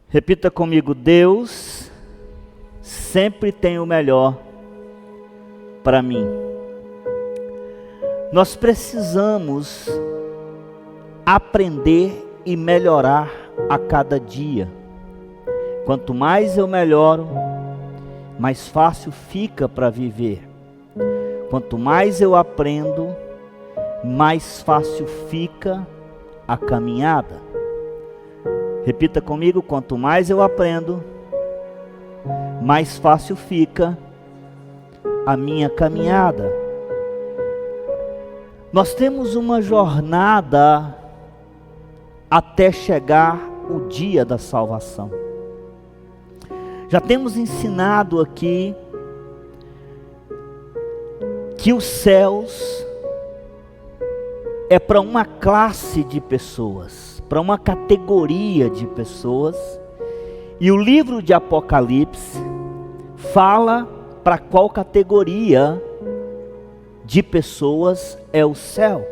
Repita comigo: Deus sempre tem o melhor para mim. Nós precisamos aprender e melhorar a cada dia. Quanto mais eu melhoro, mais fácil fica para viver. Quanto mais eu aprendo, mais fácil fica a caminhada. Repita comigo: quanto mais eu aprendo, mais fácil fica a minha caminhada. Nós temos uma jornada até chegar o dia da salvação. Já temos ensinado aqui que os céus é para uma classe de pessoas, para uma categoria de pessoas, e o livro de Apocalipse fala para qual categoria de pessoas é o céu.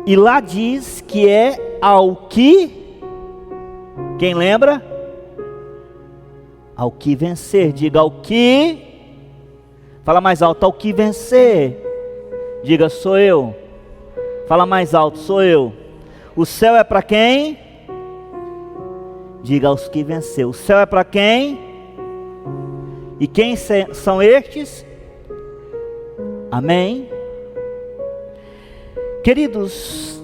E lá diz que é ao que, quem lembra? Ao que vencer. Diga: ao que, fala mais alto, ao que vencer. Diga: sou eu. Fala mais alto: sou eu. O céu é para quem? Diga: aos que vencer. O céu é para quem? E quem são estes? Amém? Queridos,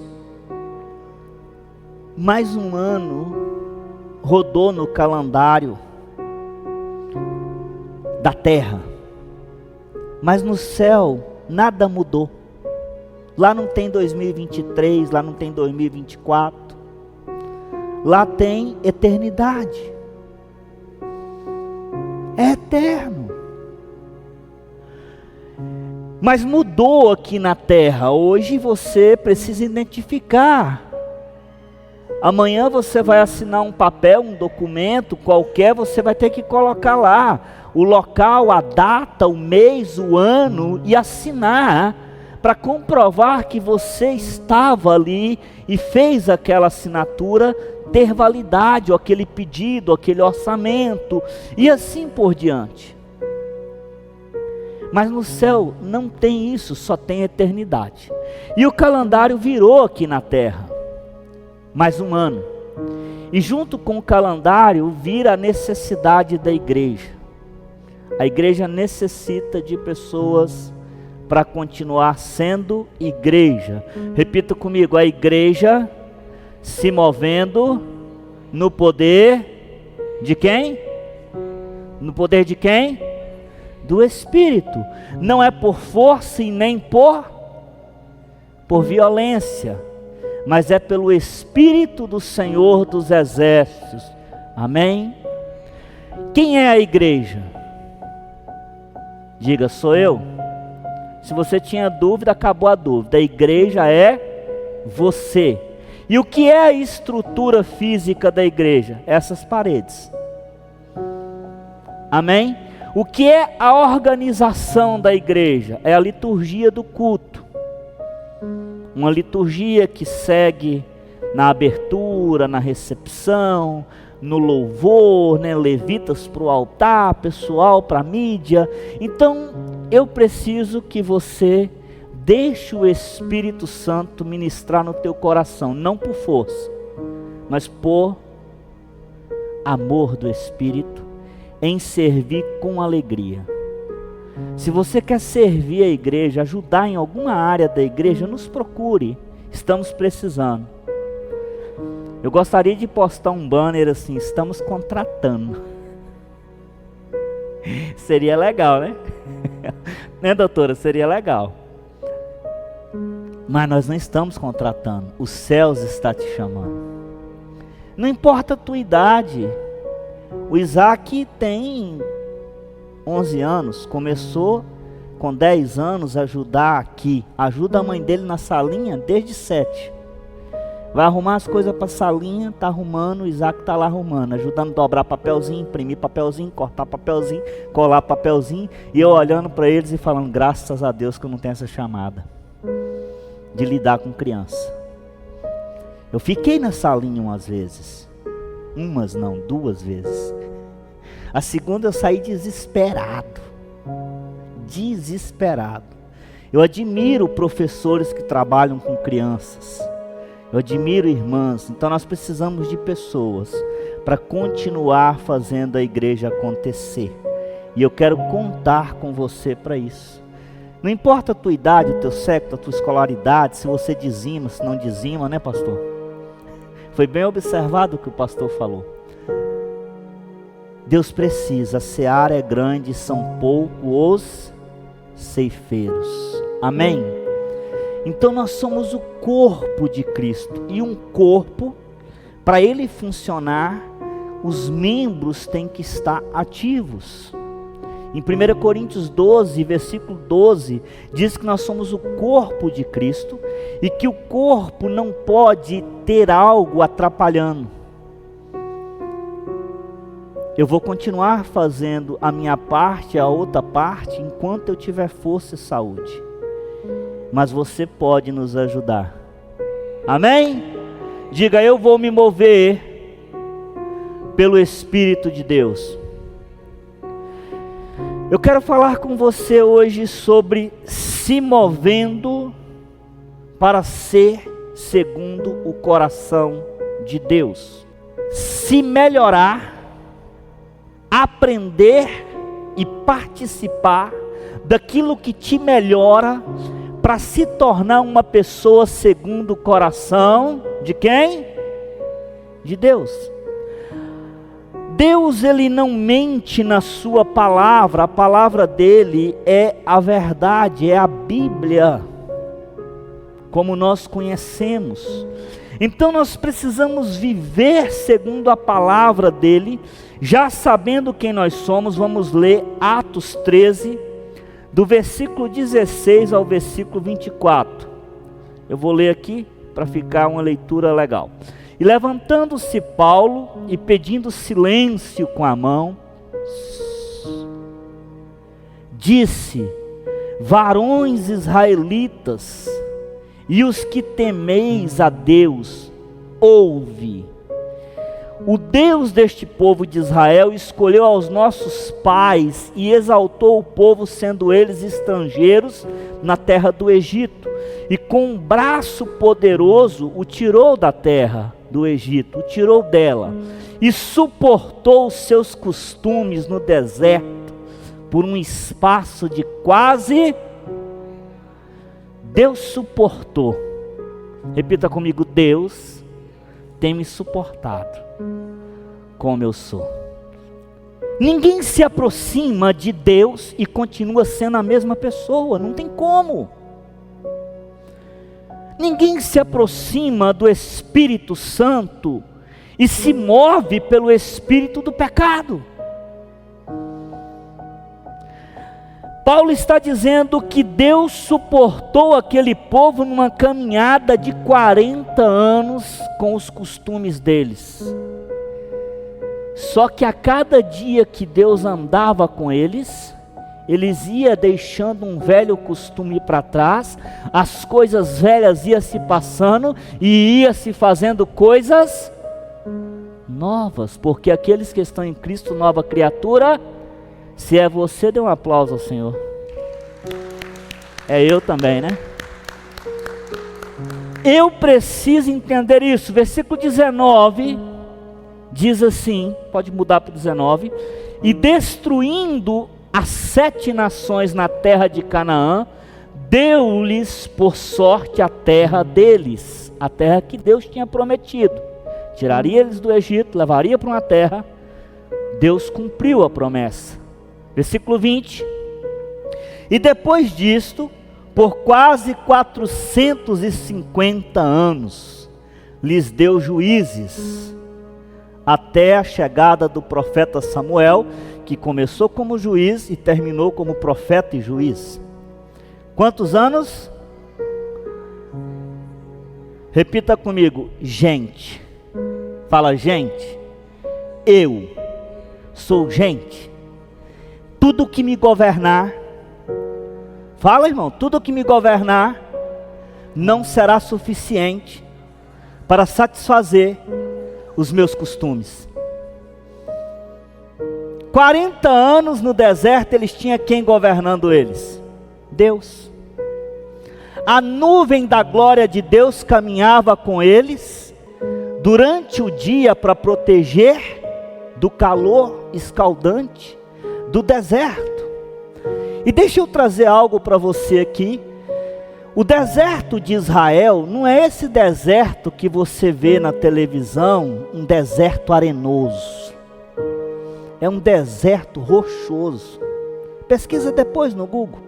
mais um ano rodou no calendário da terra, mas no céu nada mudou. Lá não tem 2023, lá não tem 2024, lá tem eternidade. É eterno. Mas mudou aqui na terra. Hoje você precisa identificar. Amanhã você vai assinar um papel, um documento qualquer, você vai ter que colocar lá o local, a data, o mês, o ano e assinar para comprovar que você estava ali e fez aquela assinatura ter validade, ou aquele pedido, aquele orçamento e assim por diante. Mas no céu não tem isso, só tem eternidade. E o calendário virou aqui na terra, mais um ano. E junto com o calendário vira a necessidade da igreja. A igreja necessita de pessoas para continuar sendo igreja. Repita comigo: a igreja se movendo no poder de quem? No poder de quem? Do Espírito. Não é por força e nem por violência, mas é pelo Espírito do Senhor dos Exércitos. Amém? Quem é a igreja? Diga: sou eu. Se você tinha dúvida, acabou a dúvida. A igreja é você. E o que é a estrutura física da igreja? Essas paredes. Amém? O que é a organização da igreja? É a liturgia do culto. Uma liturgia que segue na abertura, na recepção, no louvor, né? Levitas para o altar, pessoal para a mídia. Então, eu preciso que você deixe o Espírito Santo ministrar no teu coração, não por força, mas por amor do Espírito, em servir com alegria. Se você quer servir a igreja, ajudar em alguma área da igreja, nos procure, estamos precisando. Eu gostaria de postar um banner assim: estamos contratando. Seria legal, né? Né, doutora? Seria legal. Mas nós não estamos contratando, os céus estão te chamando. Não importa a tua idade. O Isaac tem 11 anos, começou com 10 anos a ajudar aqui. Ajuda a mãe dele na salinha desde 7. Vai arrumar as coisas para a salinha, está arrumando, o Isaac está lá arrumando, ajudando a dobrar papelzinho, imprimir papelzinho, cortar papelzinho, colar papelzinho. E eu olhando para eles e falando: graças a Deus que eu não tenho essa chamada de lidar com criança. Eu fiquei na salinha umas vezes. Umas não, 2 vezes. A segunda eu saí desesperado. Desesperado. Eu admiro professores que trabalham com crianças. Eu admiro irmãs. Então nós precisamos de pessoas para continuar fazendo a igreja acontecer. E eu quero contar com você para isso. Não importa a tua idade, o teu sexo, a tua escolaridade, se você dizima, se não dizima, né, pastor? Foi bem observado o que o pastor falou. Deus precisa, a seara é grande, são poucos os ceifeiros. Amém? Então nós somos o corpo de Cristo. E um corpo, para ele funcionar, os membros têm que estar ativos. Em 1 Coríntios 12, versículo 12, diz que nós somos o corpo de Cristo e que o corpo não pode ter algo atrapalhando. Eu vou continuar fazendo a minha parte, a outra parte, enquanto eu tiver força e saúde. Mas você pode nos ajudar. Amém? Diga, eu vou me mover pelo Espírito de Deus. Eu quero falar com você hoje sobre se movendo para ser segundo o coração de Deus. Se melhorar, aprender e participar daquilo que te melhora para se tornar uma pessoa segundo o coração de quem? De Deus. Deus, ele não mente na sua palavra, a palavra dele é a verdade, é a Bíblia, como nós conhecemos. Então nós precisamos viver segundo a palavra dele, já sabendo quem nós somos. Vamos ler Atos 13, do versículo 16 ao versículo 24. Eu vou ler aqui para ficar uma leitura legal. E levantando-se Paulo e pedindo silêncio com a mão, disse: varões israelitas, e os que temeis a Deus, ouve. O Deus deste povo de Israel escolheu aos nossos pais e exaltou o povo, sendo eles estrangeiros na terra do Egito, e com um braço poderoso o tirou da terra do Egito, o tirou dela, e suportou os seus costumes no deserto, por um espaço de quase... Deus suportou. Repita comigo: Deus tem me suportado como eu sou. Ninguém se aproxima de Deus e continua sendo a mesma pessoa, não tem como. Ninguém se aproxima do Espírito Santo e se move pelo espírito do pecado. Paulo está dizendo que Deus suportou aquele povo numa caminhada de 40 anos com os costumes deles. Só que a cada dia que Deus andava com eles, eles iam deixando um velho costume para trás, as coisas velhas iam se passando e ia se fazendo coisas novas, porque aqueles que estão em Cristo, nova criatura. Se é você, dê um aplauso ao Senhor. É eu também, né? Eu preciso entender isso. Versículo 19 diz assim, pode mudar para o 19: e destruindo as 7 nações na terra de Canaã, deu-lhes por sorte a terra deles, a terra que Deus tinha prometido. Tiraria eles do Egito, levaria para uma terra. Deus cumpriu a promessa. Versículo 20: e depois disto, por quase 450 anos, lhes deu juízes, até a chegada do profeta Samuel, que começou como juiz e terminou como profeta e juiz. Quantos anos? Repita comigo: gente. Fala, gente. Eu sou gente. Tudo que me governar, fala, irmão, tudo que me governar não será suficiente para satisfazer os meus costumes. 40 anos no deserto, eles tinham quem governando eles? Deus. A nuvem da glória de Deus caminhava com eles durante o dia para proteger do calor escaldante do deserto. E deixa eu trazer algo para você aqui. O deserto de Israel não é esse deserto que você vê na televisão, um deserto arenoso. É um deserto rochoso. Pesquisa depois no Google.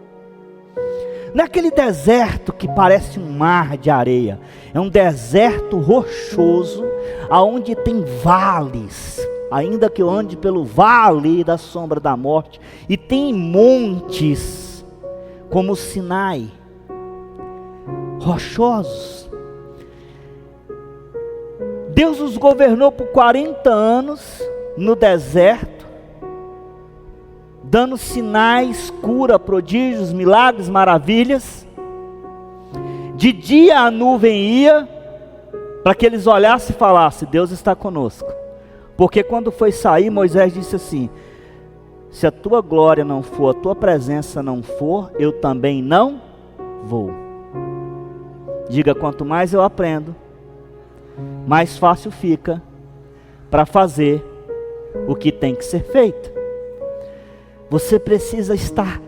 Não é aquele deserto que parece um mar de areia. É um deserto rochoso, aonde tem vales. Ainda que eu ande pelo vale da sombra da morte. E tem montes, como o Sinai, rochosos. Deus os governou por 40 anos no deserto, dando sinais, cura, prodígios, milagres, maravilhas. De dia a nuvem ia, para que eles olhassem e falassem: Deus está conosco. Porque quando foi sair, Moisés disse assim: se a tua glória não for, a tua presença não for, eu também não vou. Diga: quanto mais eu aprendo, mais fácil fica para fazer o que tem que ser feito. Você precisa estar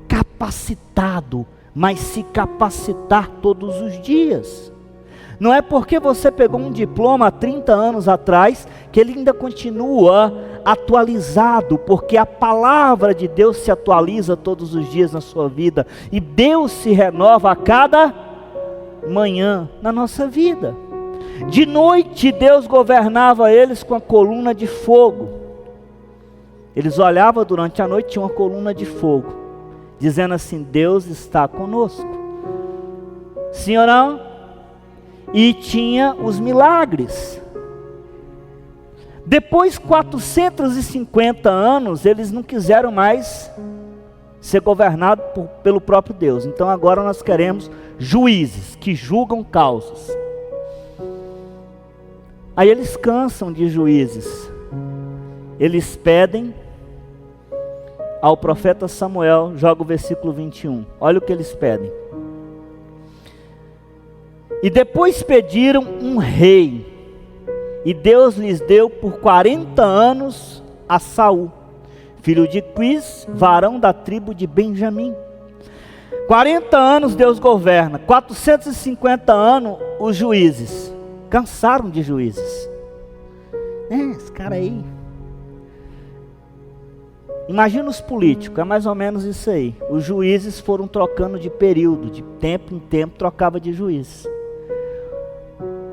capacitado, mas se capacitar todos os dias. Não é porque você pegou um diploma há 30 anos atrás, que ele ainda continua atualizado, porque a palavra de Deus se atualiza todos os dias na sua vida, e Deus se renova a cada manhã na nossa vida. De noite Deus governava eles com a coluna de fogo. Eles olhavam durante a noite, tinha uma coluna de fogo, dizendo assim: Deus está conosco. Sim ou não? E tinha os milagres. Depois 450 anos, eles não quiseram mais ser governados pelo próprio Deus. Então agora nós queremos juízes que julgam causas. Aí eles cansam de juízes. Eles pedem ao profeta Samuel, joga o versículo 21. Olha o que eles pedem. E depois pediram um rei, e Deus lhes deu por 40 anos a Saul, filho de Quis, varão da tribo de Benjamim. 40 anos Deus governa, 450 anos os juízes, cansaram de juízes. Esse cara aí, imagina os políticos, é mais ou menos isso aí. Os juízes foram trocando de período, de tempo em tempo trocava de juiz.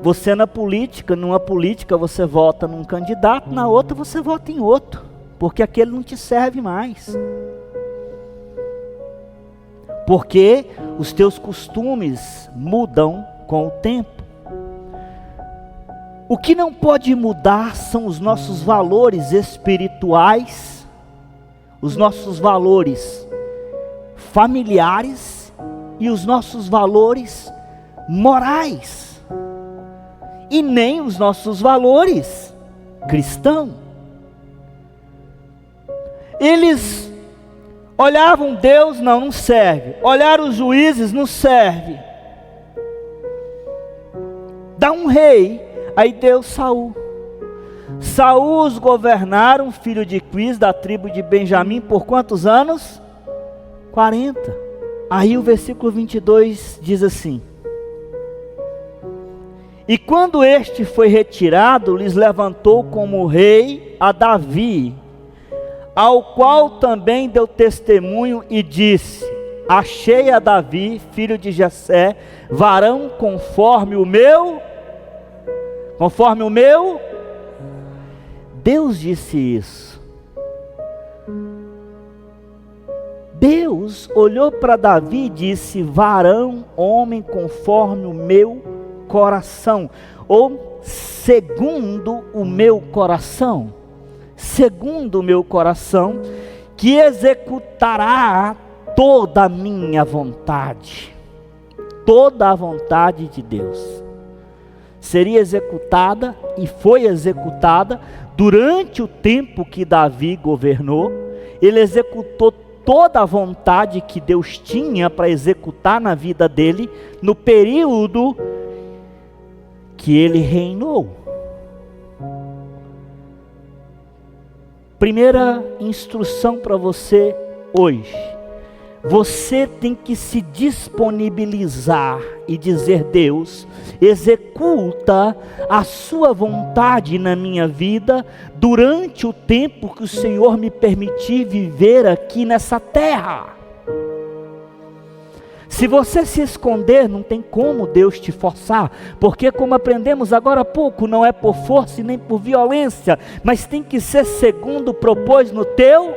Você numa política você vota num candidato, na outra você vota em outro, porque aquele não te serve mais. Porque os teus costumes mudam com o tempo. O que não pode mudar são os nossos valores espirituais, os nossos valores familiares e os nossos valores morais. E nem os nossos valores cristãos. Eles olhavam Deus, não serve. Olharam os juízes, não serve. Dá um rei, aí deu Saul. Saul os governaram, filho de Quis, da tribo de Benjamim, por quantos anos? 40. Aí o versículo 22 diz assim: e quando este foi retirado, lhes levantou como rei a Davi, ao qual também deu testemunho e disse: achei a Davi, filho de Jessé, varão conforme o meu. Deus disse isso. Deus olhou para Davi e disse: varão, homem conforme o meu coração, ou segundo o meu coração, que executará toda a minha vontade, toda a vontade de Deus. seria executada e foi executada durante o tempo que Davi governou. Ele executou toda a vontade que Deus tinha para executar na vida dele no período que ele reinou. Primeira instrução para você hoje: você tem que se disponibilizar e dizer: Deus, executa a sua vontade na minha vida durante o tempo que o Senhor me permitir viver aqui nessa terra. Se você se esconder, não tem como Deus te forçar, porque, como aprendemos agora há pouco, não é por força e nem por violência, mas tem que ser segundo propôs no teu.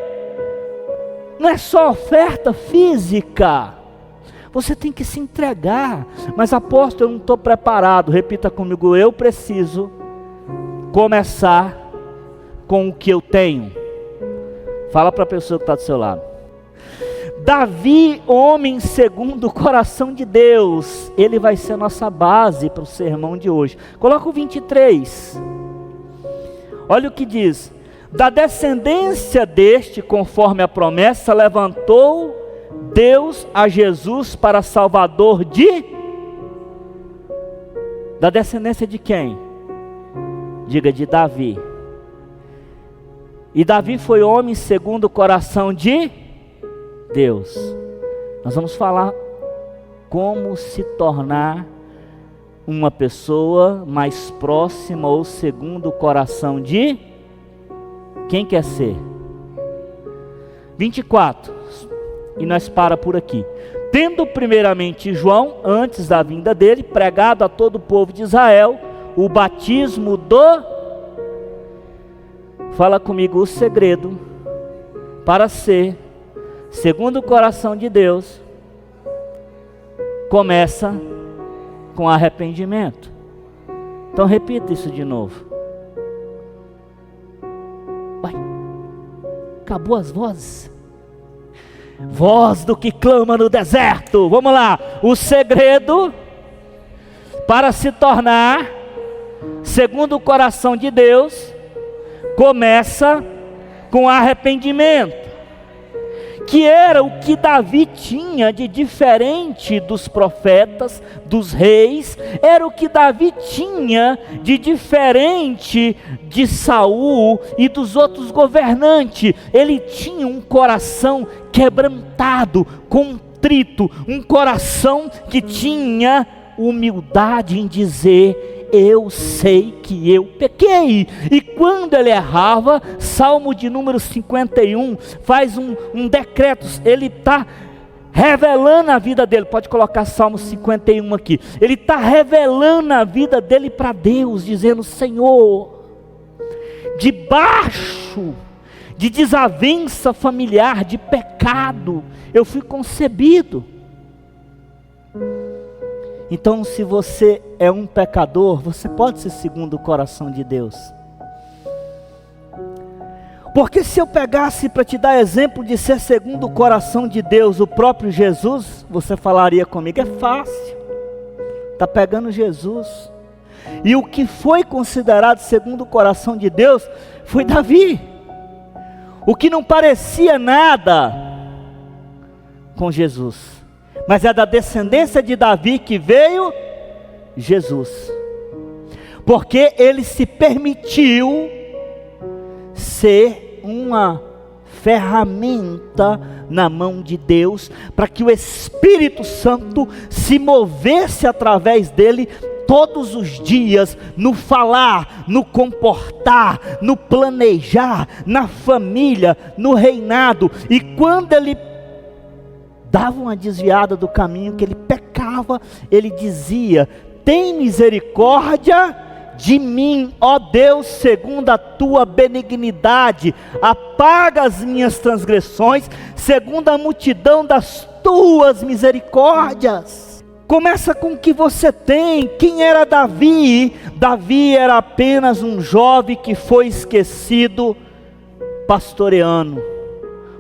Não é só oferta física, você tem que se entregar. Mas apóstolo, eu não estou preparado. Repita comigo: eu preciso começar com o que eu tenho. Fala para a pessoa que está do seu lado. Davi, homem segundo o coração de Deus, ele vai ser a nossa base para o sermão de hoje. Coloca o 23, olha o que diz: da descendência deste, conforme a promessa, levantou Deus a Jesus para Salvador da descendência de quem? Diga: de Davi. E Davi foi homem segundo o coração de Deus. Nós vamos falar como se tornar uma pessoa mais próxima ou segundo o coração de quem quer ser. 24, e nós para por aqui. Tendo primeiramente João, antes da vinda dele, pregado a todo o povo de Israel o batismo fala comigo, o segredo para ser segundo o coração de Deus começa com arrependimento. Então repita isso de novo. Vai. Acabou as vozes. Voz do que clama no deserto. Vamos lá. O segredo para se tornar segundo o coração de Deus começa com arrependimento, que era o que Davi tinha de diferente dos profetas, dos reis. Era o que Davi tinha de diferente de Saul e dos outros governantes. Ele tinha um coração quebrantado, contrito, um coração que tinha humildade em dizer: eu sei que eu pequei. E quando ele errava, Salmo de número 51 faz um decreto. Ele está revelando a vida dele. Pode colocar Salmo 51 aqui. Ele está revelando a vida dele para Deus, dizendo: Senhor, debaixo de desavença familiar, de pecado, eu fui concebido. Então, se você é um pecador, você pode ser segundo o coração de Deus. Porque se eu pegasse para te dar exemplo de ser segundo o coração de Deus, o próprio Jesus, você falaria comigo: é fácil, está pegando Jesus. E o que foi considerado segundo o coração de Deus foi Davi. O que não parecia nada com Jesus, mas é da descendência de Davi que veio Jesus, porque ele se permitiu ser uma ferramenta na mão de Deus, para que o Espírito Santo se movesse através dele todos os dias, no falar, no comportar, no planejar, na família, no reinado. E quando ele dava uma desviada do caminho, que ele pecava, ele dizia: tem misericórdia de mim, ó Deus, segundo a tua benignidade, apaga as minhas transgressões, segundo a multidão das tuas misericórdias. Começa com o que você tem. Quem era Davi? Davi era apenas um jovem que foi esquecido pastoreando,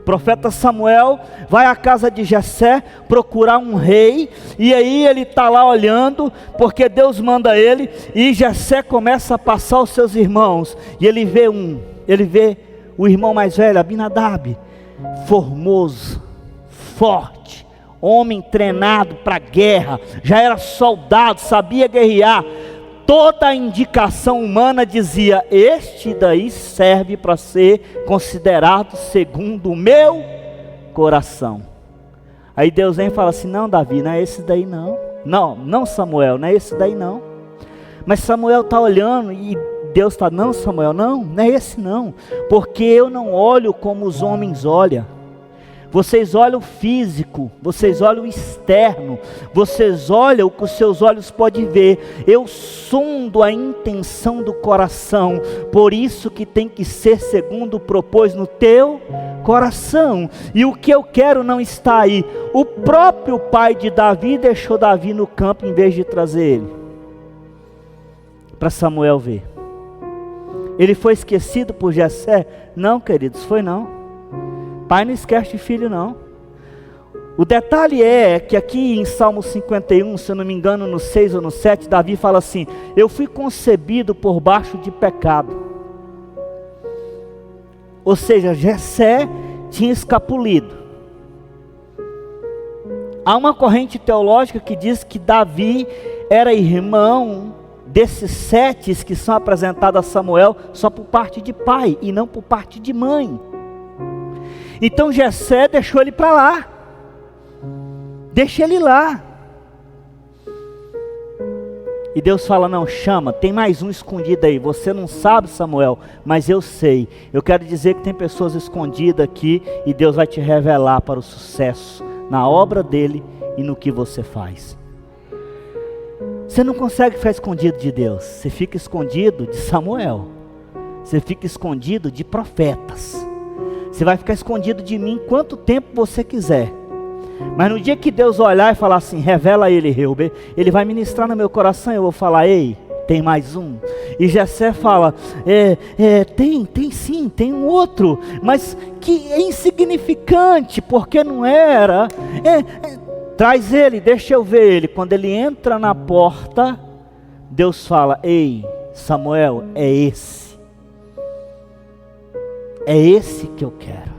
profeta Samuel vai à casa de Jessé procurar um rei, e aí ele está lá olhando, porque Deus manda ele, e Jessé começa a passar os seus irmãos, e ele vê o irmão mais velho, Abinadab, formoso, forte, homem treinado para a guerra, já era soldado, sabia guerrear. Toda a indicação humana dizia: este daí serve para ser considerado segundo o meu coração. Aí Deus vem e fala assim: não, Davi, não é esse daí não. Não Samuel, não é esse daí não. Mas Samuel está olhando e Deus está: não Samuel, não é esse não. Porque eu não olho como os homens olham. Vocês olham o físico, vocês olham o externo, vocês olham o que os seus olhos podem ver. Eu sondo a intenção do coração, por isso que tem que ser segundo propôs no teu coração. E o que eu quero não está aí. O próprio pai de Davi deixou Davi no campo em vez de trazer ele para Samuel ver. Ele foi esquecido por Jessé? Não, queridos, foi não. Pai não esquece de filho não. O detalhe é que aqui em Salmo 51, se eu não me engano no 6 ou no 7, Davi fala assim: eu fui concebido por baixo de pecado. Ou seja, Jessé tinha escapulido. Há uma corrente teológica que diz que Davi era irmão desses 7 que são apresentados a Samuel só por parte de pai e não por parte de mãe. Então Jessé deixou ele para lá. Deixa ele lá. E Deus fala: não, chama, tem mais um escondido aí. Você não sabe, Samuel, mas eu sei. Eu quero dizer que tem pessoas escondidas aqui, e Deus vai te revelar para o sucesso na obra dele e no que você faz. Você não consegue ficar escondido de Deus. Você fica escondido de Samuel. Você fica escondido de profetas. Você vai ficar escondido de mim quanto tempo você quiser. Mas no dia que Deus olhar e falar assim: revela ele, Reuben, ele vai ministrar no meu coração. Eu vou falar: ei, tem mais um. E Jessé fala: tem sim, tem um outro, mas que é insignificante, porque não era. Traz ele, deixa eu ver ele. Quando ele entra na porta, Deus fala: ei, Samuel, é esse. É esse que eu quero.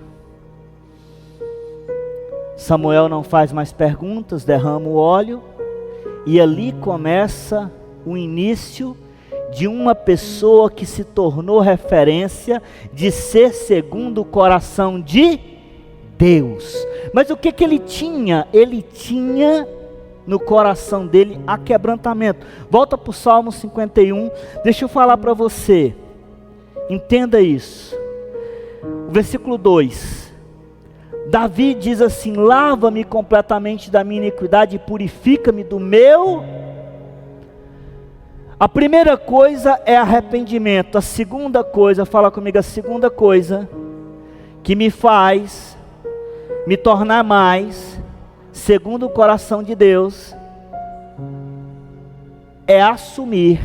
Samuel não faz mais perguntas, derrama o óleo, e ali começa o início de uma pessoa que se tornou referência de ser segundo o coração de Deus. Mas o que ele tinha? Ele tinha no coração dele aquebrantamento. Volta para o Salmo 51, deixa eu falar para você, entenda isso. O versículo 2, Davi diz assim: lava-me completamente da minha iniquidade e purifica-me do meu. A primeira coisa é arrependimento. A segunda coisa, fala comigo, a segunda coisa que me faz me tornar mais segundo o coração de Deus é assumir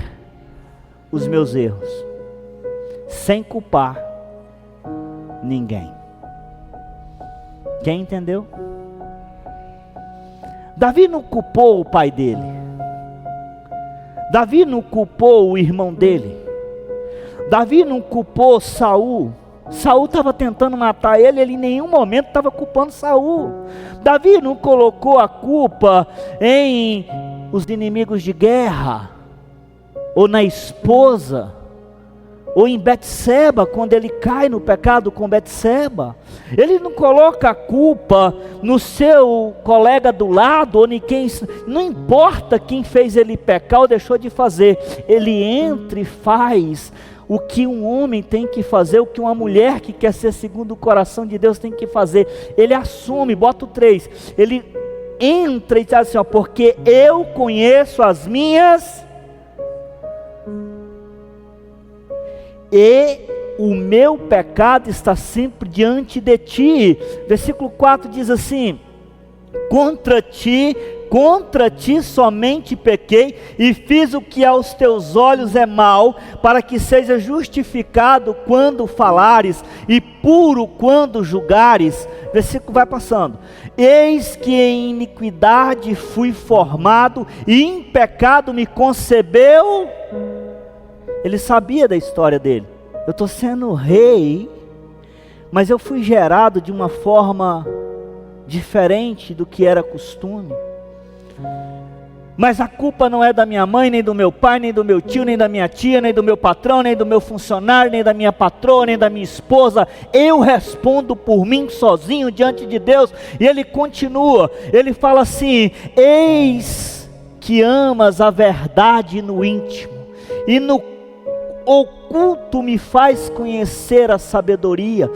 os meus erros sem culpar ninguém. Quem entendeu? Davi não culpou o pai dele. Davi não culpou o irmão dele. Davi não culpou Saul. Saul estava tentando matar ele, ele em nenhum momento estava culpando Saul. Davi não colocou a culpa em os inimigos de guerra, ou na esposa, ou em Betseba, quando ele cai no pecado com Betseba. Ele não coloca a culpa no seu colega do lado, ou em quem, não importa quem fez ele pecar ou deixou de fazer. Ele entra e faz o que um homem tem que fazer, o que uma mulher que quer ser segundo o coração de Deus tem que fazer. Ele assume, bota o 3, ele entra e diz assim: ó, porque eu conheço as minhas e o meu pecado está sempre diante de ti. Versículo 4 diz assim: contra ti contra ti somente pequei, e fiz o que aos teus olhos é mal, para que seja justificado quando falares, e puro quando julgares. Versículo vai passando. Eis que em iniquidade fui formado, e em pecado me concebeu. Ele sabia da história dele. Eu estou sendo rei, mas eu fui gerado de uma forma diferente do que era costume. Mas a culpa não é da minha mãe, nem do meu pai, nem do meu tio, nem da minha tia, nem do meu patrão, nem do meu funcionário, nem da minha patroa, nem da minha esposa. Eu respondo por mim sozinho diante de Deus. E ele continua, ele fala assim: eis que amas a verdade no íntimo, e no oculto me faz conhecer a sabedoria.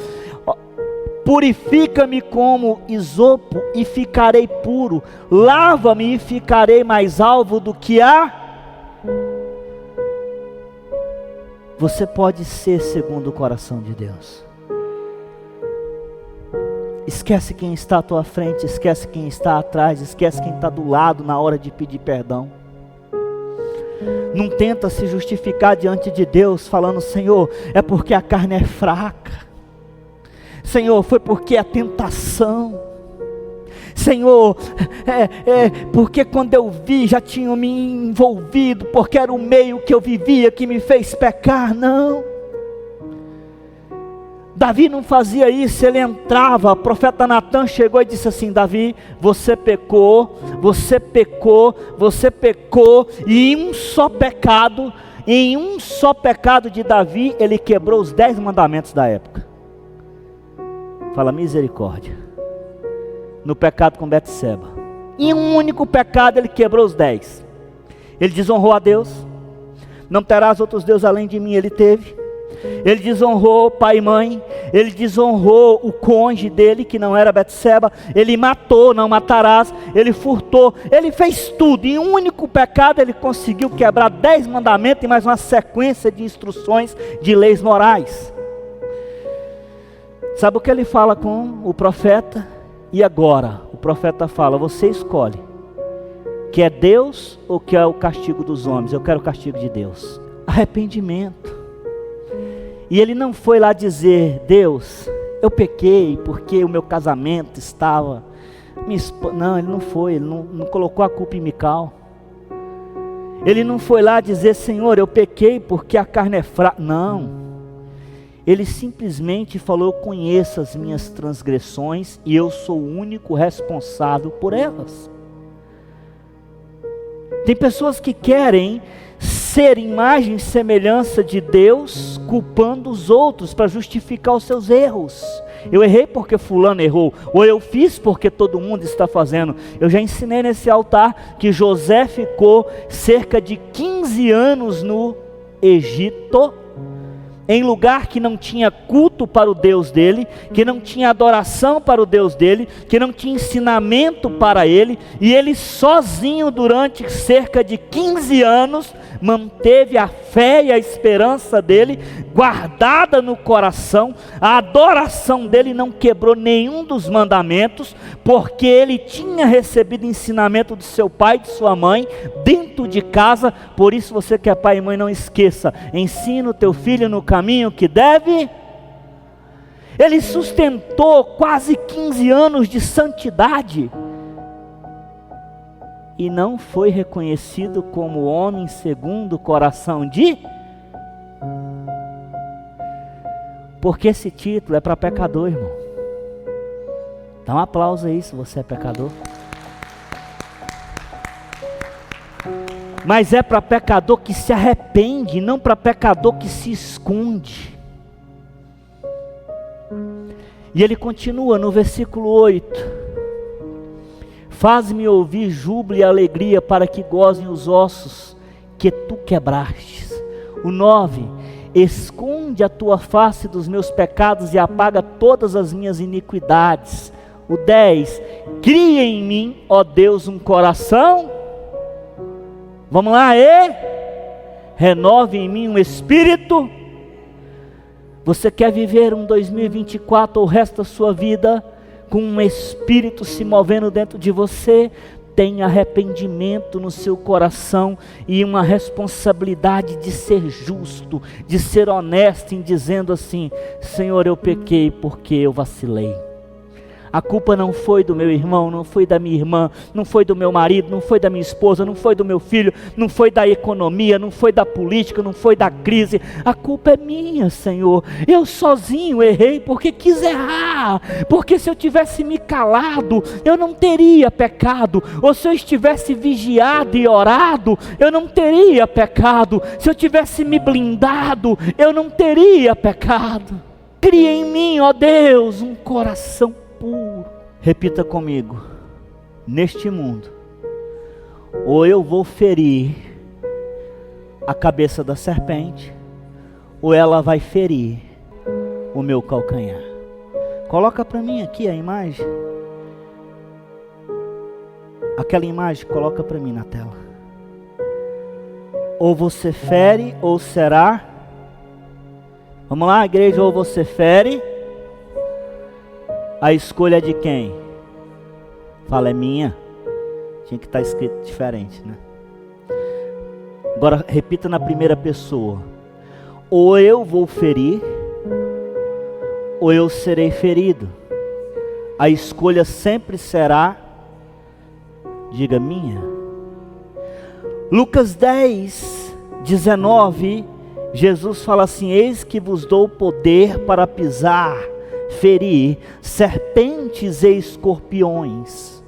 Purifica-me como isopo e ficarei puro, lava-me e ficarei mais alvo do que há. Você pode ser segundo o coração de Deus. Esquece quem está à tua frente, esquece quem está atrás, esquece quem está do lado na hora de pedir perdão. Não tenta se justificar diante de Deus falando: Senhor, é porque a carne é fraca. Senhor, foi porque a tentação. Senhor, porque quando eu vi já tinha me envolvido, porque era o meio que eu vivia que me fez pecar. Não. Davi não fazia isso, ele entrava, o profeta Natan chegou e disse assim: Davi, você pecou, e em um só pecado de Davi, ele quebrou os 10 mandamentos da época. Fala misericórdia. No pecado com Betseba, em um único pecado ele quebrou os 10. Ele desonrou a Deus. Não terás outros deuses além de mim, ele teve. Ele desonrou pai e mãe. Ele desonrou o cônjuge dele, que não era Betseba. Ele matou, não matarás. Ele furtou, ele fez tudo. Em um único pecado ele conseguiu quebrar 10 mandamentos e mais uma sequência de instruções de leis morais. Sabe o que ele fala com o profeta? E agora? O profeta fala: você escolhe, que é Deus ou que é o castigo dos homens? Eu quero o castigo de Deus. Arrependimento. E ele não foi lá dizer: Deus, eu pequei porque o meu casamento estava... Não, ele não foi, ele não colocou a culpa em Mical. Ele não foi lá dizer: Senhor, eu pequei porque a carne é fraca. Não. Ele simplesmente falou: eu conheço as minhas transgressões e eu sou o único responsável por elas. Tem pessoas que querem ser imagem e semelhança de Deus, culpando os outros para justificar os seus erros. Eu errei porque fulano errou, ou eu fiz porque todo mundo está fazendo. Eu já ensinei nesse altar que José ficou cerca de 15 anos no Egito, em lugar que não tinha culto para o Deus dele, que não tinha adoração para o Deus dele, que não tinha ensinamento para ele, e ele sozinho durante cerca de 15 anos, manteve a fé e a esperança dele guardada no coração. A adoração dele não quebrou nenhum dos mandamentos, porque ele tinha recebido ensinamento do seu pai e de sua mãe, dentro de casa. Por isso você que é pai e mãe, não esqueça, ensina o teu filho no caminho que deve. Ele sustentou quase 15 anos de santidade, e não foi reconhecido como homem segundo o coração de... Porque esse título é para pecador, irmão. Dá um aplauso aí se você é pecador. Mas é para pecador que se arrepende, não para pecador que se esconde. E ele continua no versículo 8: faz-me ouvir júbilo e alegria, para que gozem os ossos que tu quebrastes. O 9: esconde a tua face dos meus pecados e apaga todas as minhas iniquidades. O 10: cria em mim, ó Deus, um coração. Vamos lá, renove em mim um espírito. Você quer viver um 2024 ou o resto da sua vida com um espírito se movendo dentro de você? tem arrependimento no seu coração e uma responsabilidade de ser justo, de ser honesto, em dizendo assim: Senhor, eu pequei porque eu vacilei. A culpa não foi do meu irmão, não foi da minha irmã, não foi do meu marido, não foi da minha esposa, não foi do meu filho, não foi da economia, não foi da política, não foi da crise. A culpa é minha, Senhor. Eu sozinho errei porque quis errar. Porque se eu tivesse me calado, eu não teria pecado. Ou se eu estivesse vigiado e orado, eu não teria pecado. Se eu tivesse me blindado, eu não teria pecado. Cria em mim, ó Deus, um coração puro. Repita comigo: neste mundo, ou eu vou ferir a cabeça da serpente, ou ela vai ferir o meu calcanhar. Coloca para mim aqui a imagem. Aquela imagem, coloca para mim na tela. Ou você fere, ou será. Vamos lá, igreja, ou você fere. A escolha é de quem? Fala, é minha. Tinha que estar escrito diferente, né? Agora repita na primeira pessoa: ou eu vou ferir, ou eu serei ferido. A escolha sempre será, diga, minha. Lucas 10, 19, Jesus fala assim: eis que vos dou poder para pisar, ferir serpentes e escorpiões.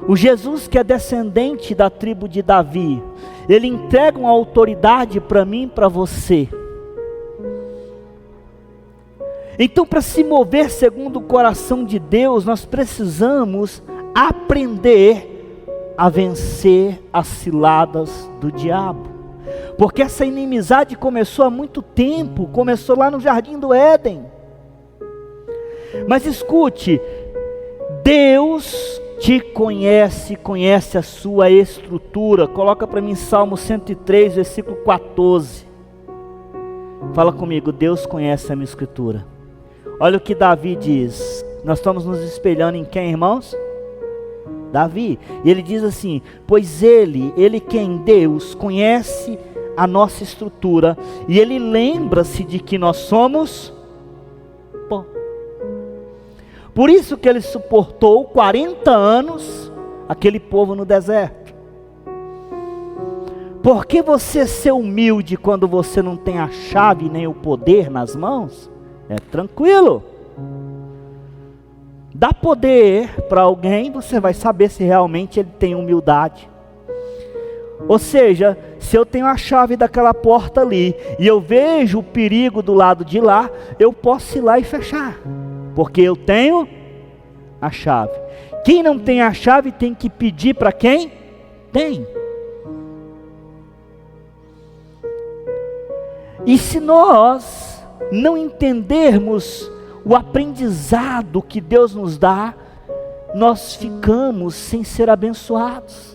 O Jesus que é descendente da tribo de Davi, ele entrega uma autoridade para mim e para você. Então, para se mover segundo o coração de Deus, nós precisamos aprender a vencer as ciladas do diabo. Porque essa inimizade começou há muito tempo, começou lá no Jardim do Éden. Mas escute, Deus te conhece, conhece a sua estrutura. Coloca para mim Salmo 103, versículo 14. Fala comigo: Deus conhece a minha escritura. Olha o que Davi diz. Nós estamos nos espelhando em quem, irmãos? Davi. E ele diz assim: pois ele quem? Deus conhece a nossa estrutura, e ele lembra-se de que nós somos pó. Por isso que ele suportou 40 anos aquele povo no deserto. Por que você ser humilde quando você não tem a chave nem o poder nas mãos? É tranquilo. Dá poder para alguém, você vai saber se realmente ele tem humildade. Ou seja, se eu tenho a chave daquela porta ali, e eu vejo o perigo do lado de lá, eu posso ir lá e fechar, porque eu tenho a chave. Quem não tem a chave tem que pedir para quem tem. E se nós não entendermos o aprendizado que Deus nos dá, nós ficamos sem ser abençoados.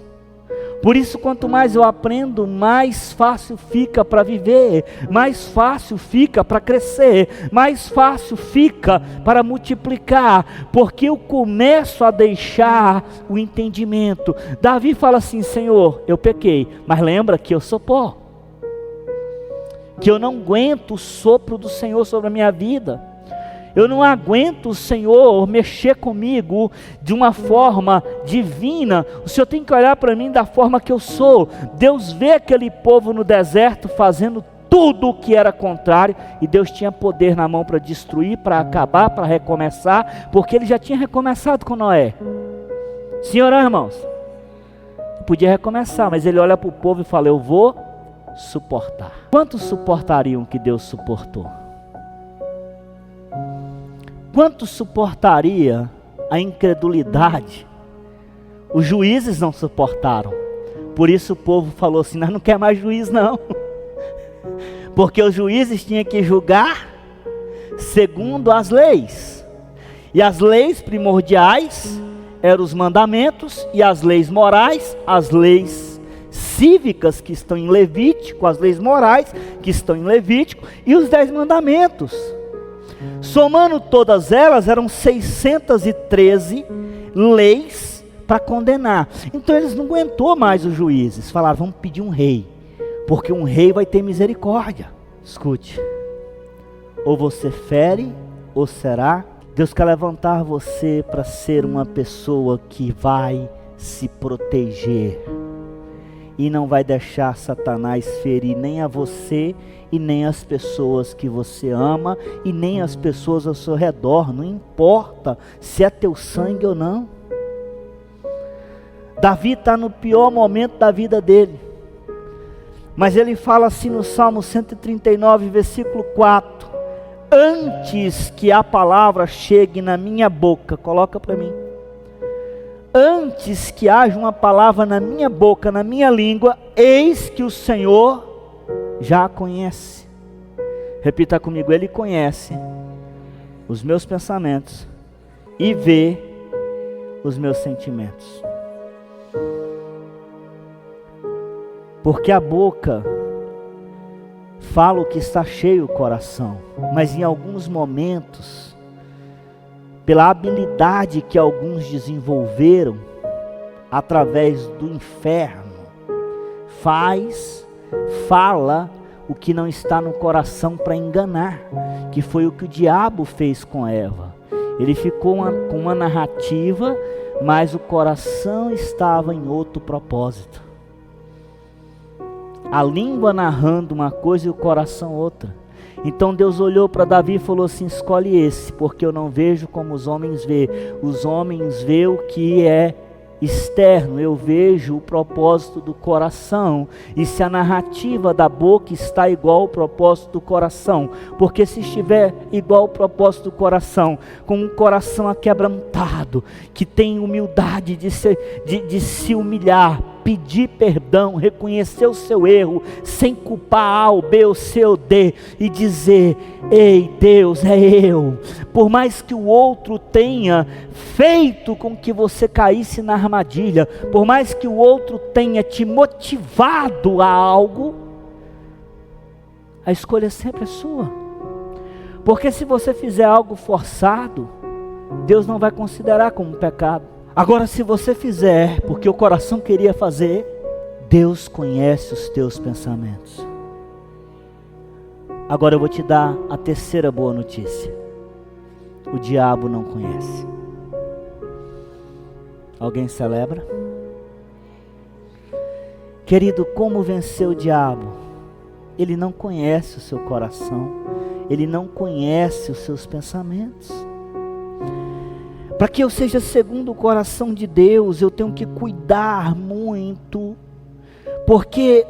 Por isso, quanto mais eu aprendo, mais fácil fica para viver, mais fácil fica para crescer, mais fácil fica para multiplicar, porque eu começo a deixar o entendimento. Davi fala assim: Senhor, eu pequei, mas lembra que eu sou pó, que eu não aguento o sopro do Senhor sobre a minha vida. Eu não aguento o Senhor mexer comigo de uma forma divina. O Senhor tem que olhar para mim da forma que eu sou. Deus vê aquele povo no deserto fazendo tudo o que era contrário, e Deus tinha poder na mão para destruir, para acabar, para recomeçar, porque Ele já tinha recomeçado com Noé. Sim ou não, irmãos? Podia recomeçar, mas Ele olha para o povo e fala: eu vou suportar. Quantos suportariam que Deus suportou? Quantos suportaria a incredulidade? Os juízes não suportaram. Por isso o povo falou assim: nós não quer mais juiz não. Porque os juízes tinham que julgar segundo as leis. E as leis primordiais eram os mandamentos, e as leis morais, as leis cívicas que estão em Levítico, as leis morais que estão em Levítico, e os 10 mandamentos. Somando todas elas, eram 613 leis para condenar. Então eles não aguentou mais os juízes, falaram, vamos pedir um rei, porque um rei vai ter misericórdia. Escute, ou você fere, ou será. Deus quer levantar você para ser uma pessoa que vai se proteger e não vai deixar Satanás ferir nem a você e nem as pessoas que você ama e nem as pessoas ao seu redor. Não importa se é teu sangue ou não. Davi está no pior momento da vida dele, mas ele fala assim no Salmo 139, versículo 4: antes que a palavra chegue na minha boca, coloca para mim, antes que haja uma palavra na minha boca, na minha língua, eis que o Senhor já a conhece. Repita comigo, Ele conhece os meus pensamentos e vê os meus sentimentos. Porque a boca fala o que está cheio o coração, mas em alguns momentos, pela habilidade que alguns desenvolveram através do inferno, fala o que não está no coração para enganar, que foi o que o diabo fez com Eva. Ele ficou com uma narrativa, mas o coração estava em outro propósito. A língua narrando uma coisa e o coração outra. Então Deus olhou para Davi e falou assim, escolhe esse, porque eu não vejo como os homens veem. Os homens veem o que é externo, eu vejo o propósito do coração. E se a narrativa da boca está igual ao propósito do coração, porque se estiver igual ao propósito do coração, com um coração aquebrantado, que tem humildade de se humilhar, pedir perdão, reconhecer o seu erro, sem culpar A, ou B, ou C, ou D, e dizer, ei Deus, é eu. Por mais que o outro tenha feito com que você caísse na armadilha, por mais que o outro tenha te motivado a algo, a escolha sempre é sua. Porque se você fizer algo forçado, Deus não vai considerar como pecado. Agora, se você fizer porque o coração queria fazer, Deus conhece os teus pensamentos. Agora eu vou te dar a terceira boa notícia. O diabo não conhece. Alguém celebra? Querido, como vencer o diabo? Ele não conhece o seu coração, ele não conhece os seus pensamentos. Para que eu seja segundo o coração de Deus, eu tenho que cuidar muito, porque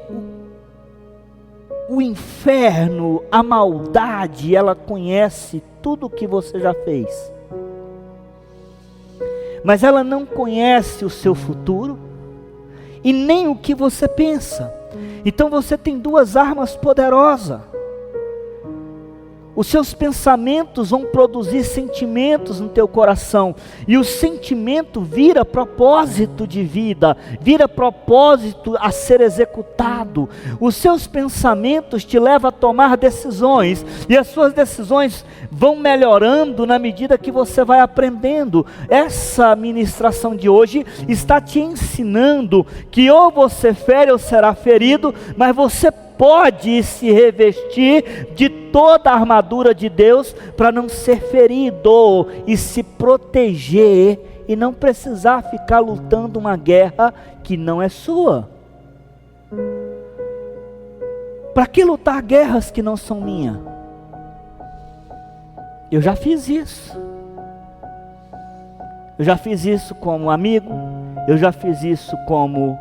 o inferno, a maldade, ela conhece tudo o que você já fez, mas ela não conhece o seu futuro, e nem o que você pensa. Então você tem duas armas poderosas. Os seus pensamentos vão produzir sentimentos no teu coração, e o sentimento vira propósito de vida, vira propósito a ser executado. Os seus pensamentos te levam a tomar decisões, e as suas decisões vão melhorando na medida que você vai aprendendo. Essa ministração de hoje está te ensinando que ou você fere ou será ferido, mas você pode se revestir de toda a armadura de Deus para não ser ferido e se proteger e não precisar ficar lutando uma guerra que não é sua. Para que lutar guerras que não são minhas? Eu já fiz isso. Eu já fiz isso como amigo, eu já fiz isso como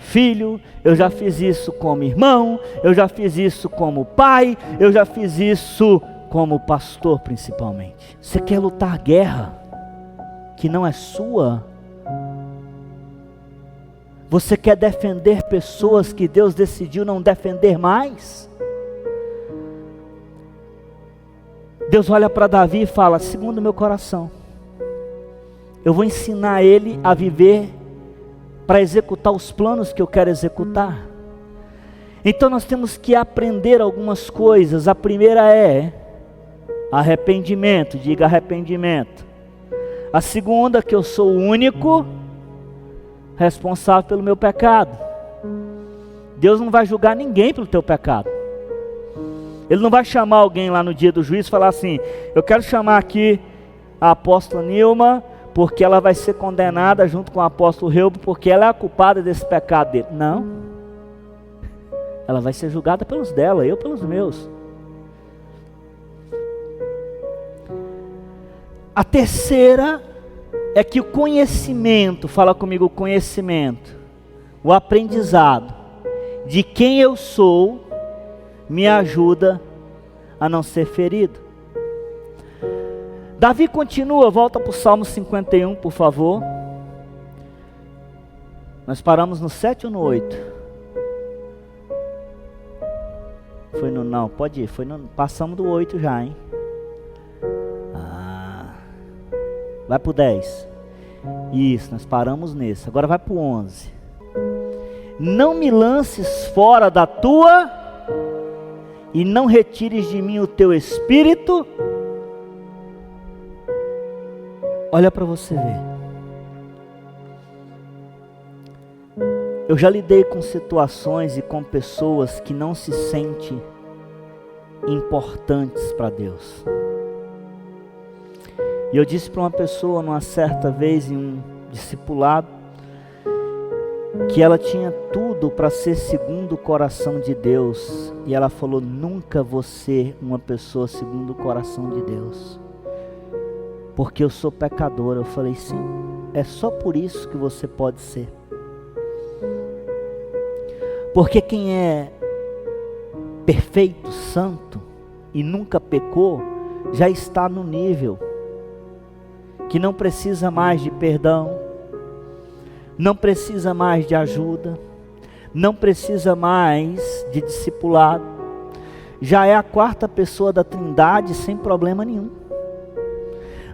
filho, eu já fiz isso como irmão, eu já fiz isso como pai, eu já fiz isso como pastor principalmente. Você quer lutar guerra que não é sua? Você quer defender pessoas que Deus decidiu não defender mais? Deus olha para Davi e fala, segundo o meu coração, eu vou ensinar ele a viver para executar os planos que eu quero executar. Então nós temos que aprender algumas coisas. A primeira é arrependimento, diga arrependimento. A segunda, que eu sou o único responsável pelo meu pecado. Deus não vai julgar ninguém pelo teu pecado. Ele não vai chamar alguém lá no dia do juízo e falar assim: eu quero chamar aqui a apóstola Nilma, porque ela vai ser condenada junto com o apóstolo Reubo, porque ela é a culpada desse pecado dele. Não. Ela vai ser julgada pelos dela, eu pelos meus. A terceira é que o conhecimento, fala comigo, o conhecimento, o aprendizado de quem eu sou, me ajuda a não ser ferido. Davi continua, volta para o Salmo 51, por favor. Nós paramos no 7 ou no 8? Foi no, não, pode ir, passamos do 8 já, hein? Vai para o 10. Isso, nós paramos nesse. Agora vai para o 11. Não me lances fora da tua, e não retires de mim o teu espírito. Olha para você ver. Eu já lidei com situações e com pessoas que não se sentem importantes para Deus. E eu disse para uma pessoa numa certa vez em um discipulado que ela tinha tudo para ser segundo o coração de Deus, e ela falou: nunca vou ser uma pessoa segundo o coração de Deus, porque eu sou pecadora. Eu falei: sim, é só por isso que você pode ser, porque quem é perfeito, santo e nunca pecou, já está no nível que não precisa mais de perdão, não precisa mais de ajuda, não precisa mais de discipulado, já é a quarta pessoa da Trindade sem problema nenhum.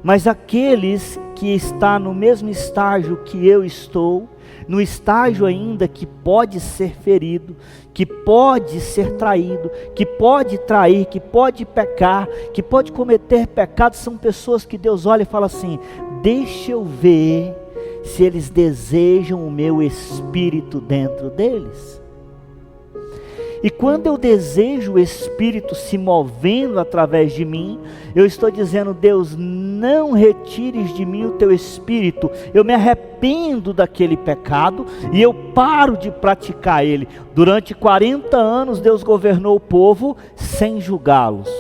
Mas aqueles que estão no mesmo estágio que eu estou, no estágio ainda que pode ser ferido, que pode ser traído, que pode trair, que pode pecar, que pode cometer pecado, são pessoas que Deus olha e fala assim: deixa eu ver se eles desejam o meu espírito dentro deles. E quando eu desejo o Espírito se movendo através de mim, eu estou dizendo: Deus, não retires de mim o teu Espírito. Eu me arrependo daquele pecado e eu paro de praticar ele. Durante 40 anos Deus governou o povo sem julgá-los.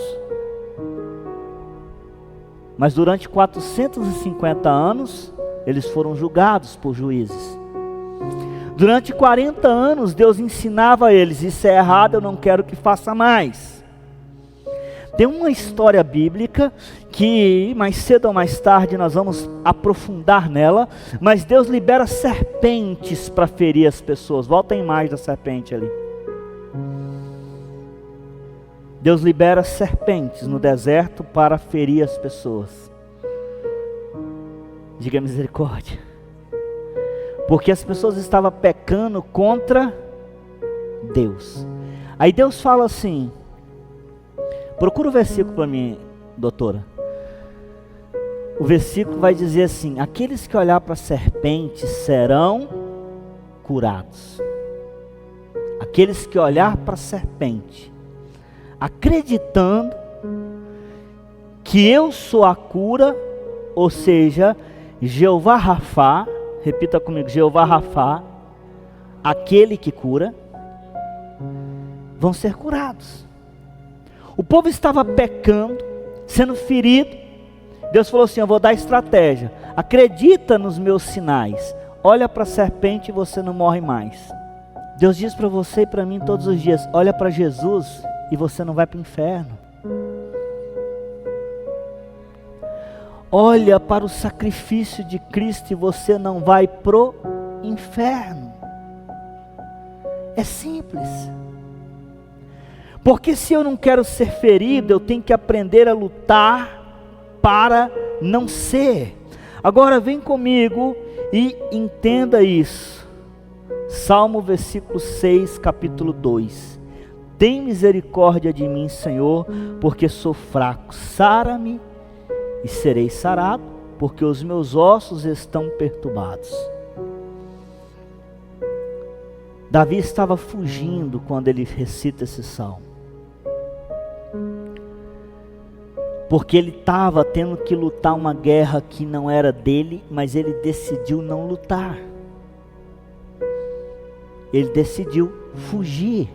Mas durante 450 anos, eles foram julgados por juízes. Durante 40 anos, Deus ensinava a eles: isso é errado, eu não quero que faça mais. Tem uma história bíblica que mais cedo ou mais tarde nós vamos aprofundar nela, mas Deus libera serpentes para ferir as pessoas. Volta a imagem da serpente ali. Deus libera serpentes no deserto para ferir as pessoas. Diga misericórdia. Porque as pessoas estavam pecando contra Deus. Aí Deus fala assim, procura o versículo para mim, doutora. O versículo vai dizer assim: aqueles que olhar para a serpente serão curados. Aqueles que olhar para a serpente, acreditando que eu sou a cura, ou seja, Jeová Rafá. Repita comigo: Jeová Rafá, aquele que cura, vão ser curados. O povo estava pecando, sendo ferido. Deus falou assim: eu vou dar estratégia. Acredita nos meus sinais. Olha para a serpente e você não morre mais. Deus diz para você e para mim todos os dias: olha para Jesus e você não vai para o inferno. Olha para o sacrifício de Cristo e você não vai pro inferno. É simples. Porque se eu não quero ser ferido, eu tenho que aprender a lutar para não ser. Agora vem comigo e entenda isso. Salmo versículo 6, capítulo 2. Tem misericórdia de mim, Senhor, porque sou fraco. Sara-me e serei sarado, porque os meus ossos estão perturbados. Davi estava fugindo quando ele recita esse salmo, porque ele estava tendo que lutar uma guerra que não era dele, mas ele decidiu não lutar. Ele decidiu fugir.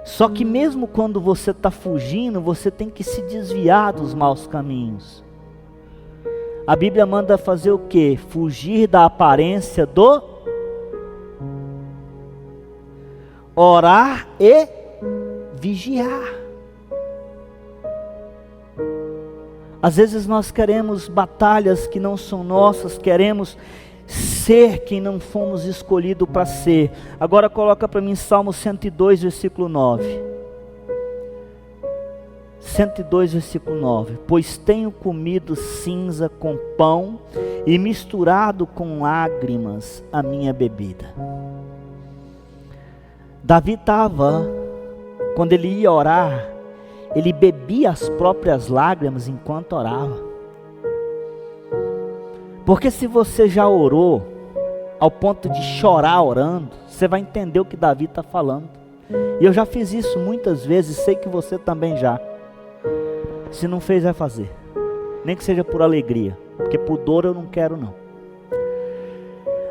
Só que mesmo quando você está fugindo, você tem que se desviar dos maus caminhos. A Bíblia manda fazer o quê? Fugir da aparência do orar e vigiar. Às vezes nós queremos batalhas que não são nossas, queremos ser quem não fomos escolhidos para ser. Agora coloca para mim Salmo 102, versículo 9. 102, versículo 9. Pois tenho comido cinza com pão e misturado com lágrimas a minha bebida. Davi estava, quando ele ia orar, ele bebia as próprias lágrimas enquanto orava. Porque se você já orou ao ponto de chorar orando, você vai entender o que Davi está falando. E eu já fiz isso muitas vezes, sei que você também já. Se não fez, vai fazer. Nem que seja por alegria, porque por dor eu não quero não.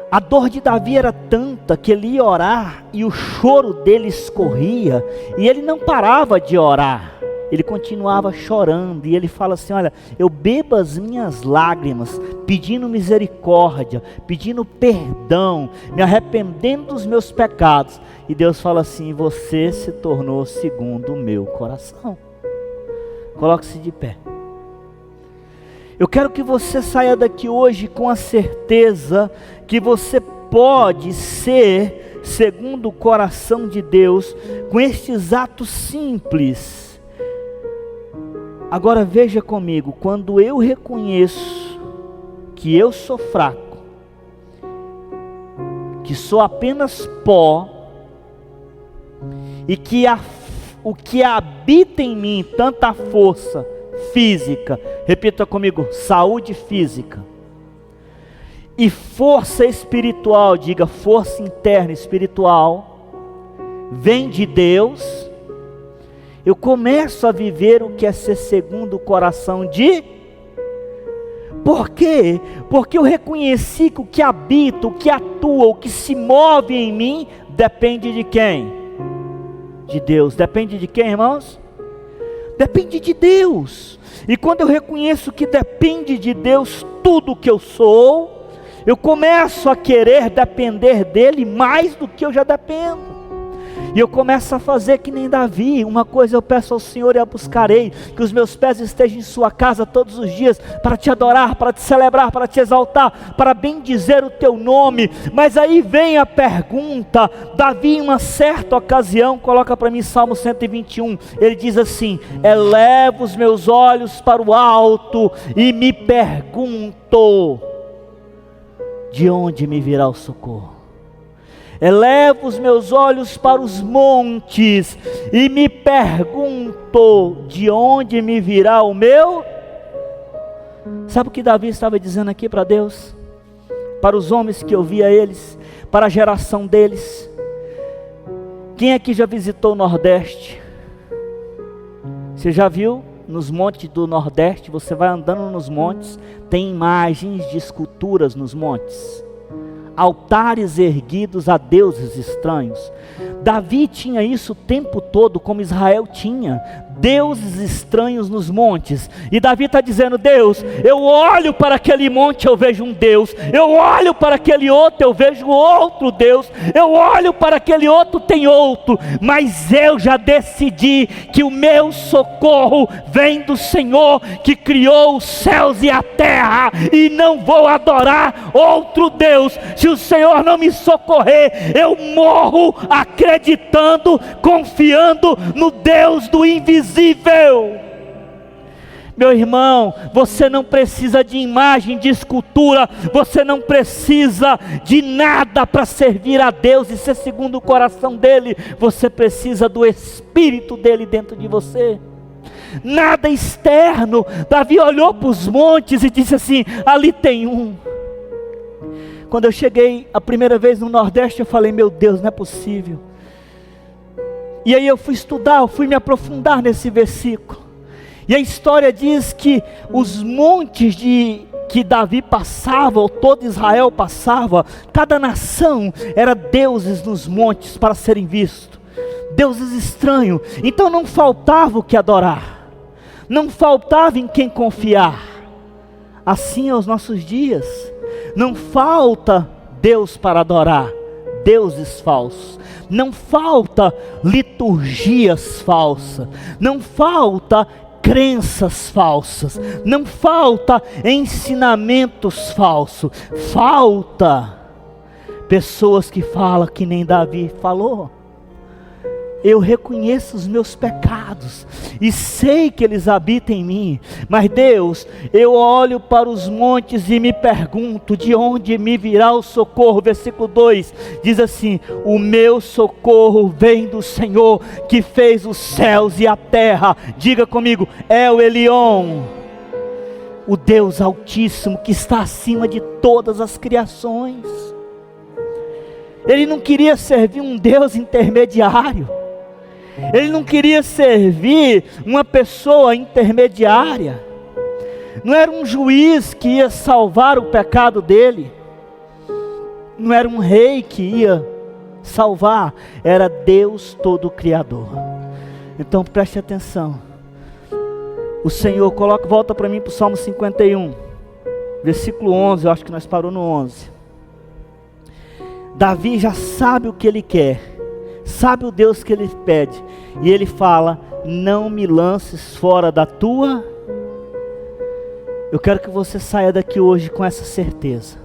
A dor de Davi era tanta que ele ia orar e o choro dele escorria e ele não parava de orar. Ele continuava chorando e ele fala assim: olha, eu bebo as minhas lágrimas, pedindo misericórdia, pedindo perdão, me arrependendo dos meus pecados. E Deus fala assim: você se tornou segundo o meu coração. Coloque-se de pé. Eu quero que você saia daqui hoje com a certeza que você pode ser segundo o coração de Deus, com estes atos simples. Agora veja comigo, quando eu reconheço que eu sou fraco, que sou apenas pó, e que o que habita em mim, tanta força física, repita comigo, saúde física, e força espiritual, diga força interna espiritual, vem de Deus. Eu começo a viver o que é ser segundo o coração de... Por quê? Porque eu reconheci que o que habita, o que atua, o que se move em mim, depende de quem? De Deus. Depende de quem, irmãos? Depende de Deus. E quando eu reconheço que depende de Deus tudo que eu sou, eu começo a querer depender dele mais do que eu já dependo. E eu começo a fazer que nem Davi. Uma coisa eu peço ao Senhor e a buscarei: que os meus pés estejam em sua casa todos os dias, para te adorar, para te celebrar, para te exaltar, para bendizer o teu nome. Mas aí vem a pergunta. Davi, em uma certa ocasião, coloca para mim Salmo 121, ele diz assim: elevo os meus olhos para o alto e me pergunto, de onde me virá o socorro? Elevo os meus olhos para os montes e me pergunto, de onde me virá o meu? Sabe o que Davi estava dizendo aqui para Deus? Para os homens que ouvia eles, para a geração deles. Quem aqui já visitou o Nordeste? Você já viu nos montes do Nordeste? Você vai andando nos montes, tem imagens de esculturas nos montes, altares erguidos a deuses estranhos. Davi tinha isso o tempo todo, como Israel tinha, deuses estranhos nos montes. E Davi está dizendo: Deus, eu olho para aquele monte, eu vejo um Deus. Eu olho para aquele outro, eu vejo outro Deus. Eu olho para aquele outro, tem outro. Mas eu já decidi que o meu socorro vem do Senhor, que criou os céus e a terra. E não vou adorar outro Deus. Se o Senhor não me socorrer, eu morro acreditando, confiando no Deus do invisível. Meu irmão, você não precisa de imagem, de escultura, você não precisa de nada para servir a Deus e ser segundo o coração dele. Você precisa do Espírito dele dentro de você. Nada externo. Davi olhou para os montes e disse assim: ali tem um. Quando eu cheguei a primeira vez no Nordeste, eu falei, meu Deus, não é possível. E aí eu fui estudar, eu fui me aprofundar nesse versículo. E a história diz que os montes que Davi passava, ou todo Israel passava, cada nação era deuses nos montes para serem vistos. Deuses estranhos. Então não faltava o que adorar. Não faltava em quem confiar. Assim é os nossos dias. Não falta Deus para adorar. Deuses falsos. Não falta liturgias falsas. Não falta crenças falsas. Não falta ensinamentos falsos. Falta pessoas que falam que nem Davi falou. Eu reconheço os meus pecados e sei que eles habitam em mim, mas Deus, eu olho para os montes e me pergunto, de onde me virá o socorro? Versículo 2 diz assim, o meu socorro vem do Senhor, que fez os céus e a terra. Diga comigo, El Elyon, o Deus Altíssimo, que está acima de todas as criações. Ele não queria servir um Deus intermediário. Ele não queria servir uma pessoa intermediária. Não era um juiz que ia salvar o pecado dele. Não era um rei que ia salvar. Era Deus todo Criador. Então preste atenção. O Senhor, volta para mim para o Salmo 51. Versículo 11, eu acho que nós paramos no 11. Davi já sabe o que ele quer. Sabe o Deus que ele pede. E ele fala, não me lances fora da tua. Eu quero que você saia daqui hoje com essa certeza.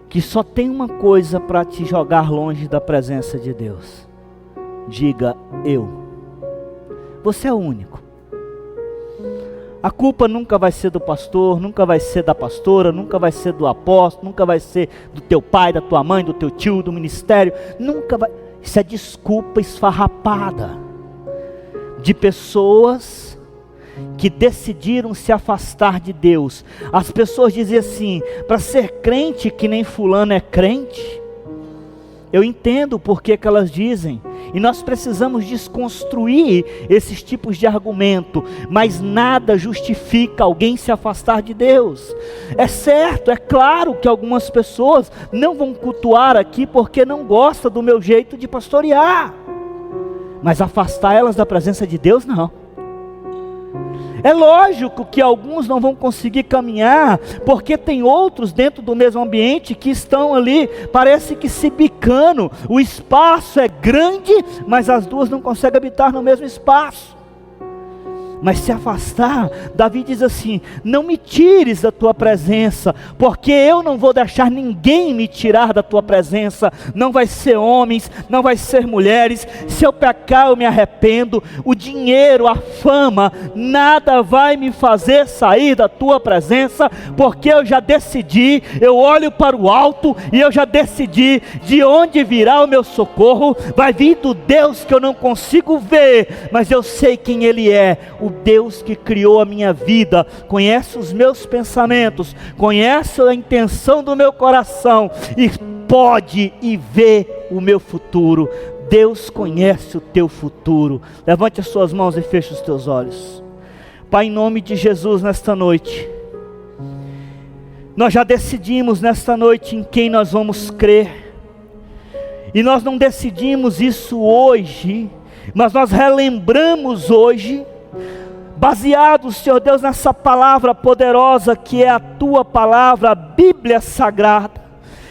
Que só tem uma coisa para te jogar longe da presença de Deus. Diga, eu. Você é o único. A culpa nunca vai ser do pastor, nunca vai ser da pastora, nunca vai ser do apóstolo, nunca vai ser do teu pai, da tua mãe, do teu tio, do ministério. Nunca vai... Isso é desculpa esfarrapada de pessoas que decidiram se afastar de Deus. As pessoas dizem assim, para ser crente que nem fulano é crente. Eu entendo porque que elas dizem, e nós precisamos desconstruir esses tipos de argumento, mas nada justifica alguém se afastar de Deus. É certo, é claro que algumas pessoas não vão cultuar aqui porque não gostam do meu jeito de pastorear, mas afastar elas da presença de Deus, não. É lógico que alguns não vão conseguir caminhar, porque tem outros dentro do mesmo ambiente que estão ali, parece que se bicando. O espaço é grande, mas as duas não conseguem habitar no mesmo espaço. Mas se afastar, Davi diz assim, não me tires da tua presença, porque eu não vou deixar ninguém me tirar da tua presença. Não vai ser homens, não vai ser mulheres. Se eu pecar eu me arrependo. O dinheiro, a fama, nada vai me fazer sair da tua presença, porque eu já decidi. Eu olho para o alto e eu já decidi de onde virá o meu socorro. Vai vir do Deus que eu não consigo ver, mas eu sei quem Ele é. O Deus que criou a minha vida, conhece os meus pensamentos, conhece a intenção do meu coração e pode e vê o meu futuro. Deus conhece o teu futuro. Levante as suas mãos e feche os teus olhos. Pai, em nome de Jesus, nesta noite, nós já decidimos nesta noite em quem nós vamos crer, e nós não decidimos isso hoje, mas nós relembramos hoje, baseado, Senhor Deus, nessa palavra poderosa que é a tua palavra, a Bíblia Sagrada,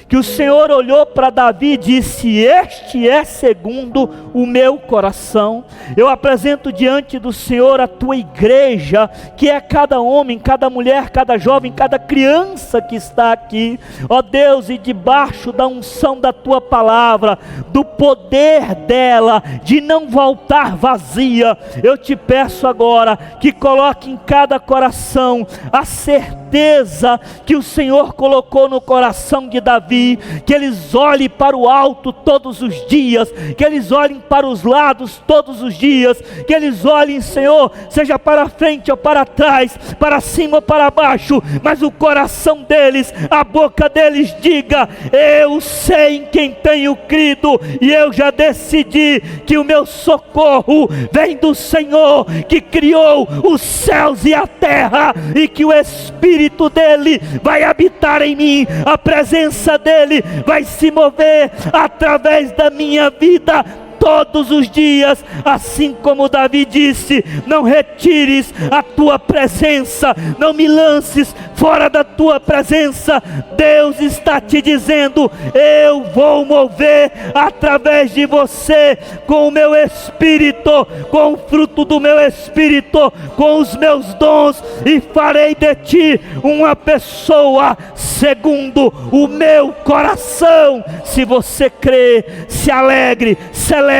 que o Senhor olhou para Davi e disse, este é segundo o meu coração. Eu apresento diante do Senhor a tua igreja, que é cada homem, cada mulher, cada jovem, cada criança que está aqui, ó Deus, e debaixo da unção da tua palavra, do poder dela, de não voltar vazia, eu te peço agora, que coloque em cada coração a certeza que o Senhor colocou no coração de Davi, Davi, que eles olhem para o alto todos os dias, que eles olhem para os lados todos os dias, que eles olhem, Senhor, seja para frente ou para trás, para cima ou para baixo, mas o coração deles, a boca deles diga: eu sei em quem tenho crido, e eu já decidi que o meu socorro vem do Senhor, que criou os céus e a terra, e que o Espírito dele vai habitar em mim, a presença dele vai se mover através da minha vida todos os dias, assim como Davi disse: não retires a tua presença, não me lances fora da tua presença. Deus está te dizendo: eu vou mover através de você, com o meu Espírito, com o fruto do meu Espírito, com os meus dons, e farei de ti uma pessoa segundo o meu coração. Se você crê, se alegre, celebre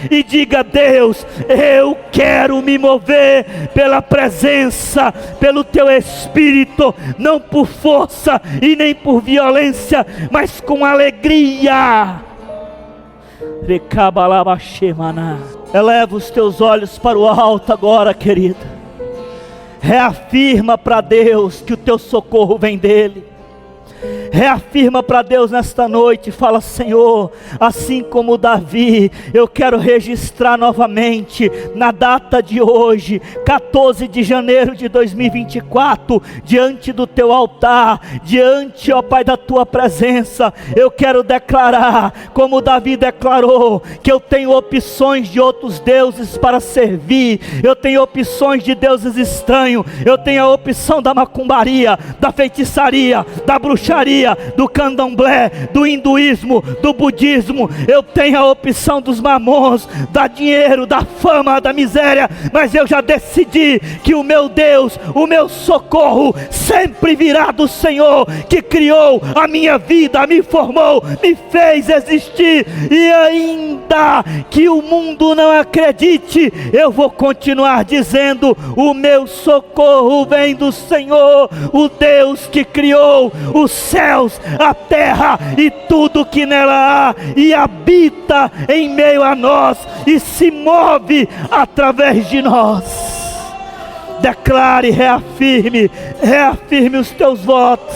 e diga: Deus, eu quero me mover pela presença, pelo teu Espírito, não por força e nem por violência, mas com alegria. Eleva os teus olhos para o alto agora, querida. Reafirma para Deus que o teu socorro vem dele. Reafirma para Deus nesta noite, fala: Senhor, assim como Davi, eu quero registrar novamente, na data de hoje, 14 de janeiro de 2024, diante do teu altar, diante, ó Pai, da tua presença, eu quero declarar, como Davi declarou, que eu tenho opções de outros deuses para servir, eu tenho opções de deuses estranhos, eu tenho a opção da macumbaria, da feitiçaria, da bruxaria, do candomblé, do hinduísmo, do budismo. Eu tenho a opção dos mamons, da dinheiro, da fama, da miséria, mas eu já decidi que o meu Deus, o meu socorro sempre virá do Senhor, que criou a minha vida, me formou, me fez existir, e ainda que o mundo não acredite, eu vou continuar dizendo: o meu socorro vem do Senhor, o Deus que criou os céus, a terra e tudo que nela há, e habita em meio a nós, e se move através de nós. Declare, reafirme os teus votos.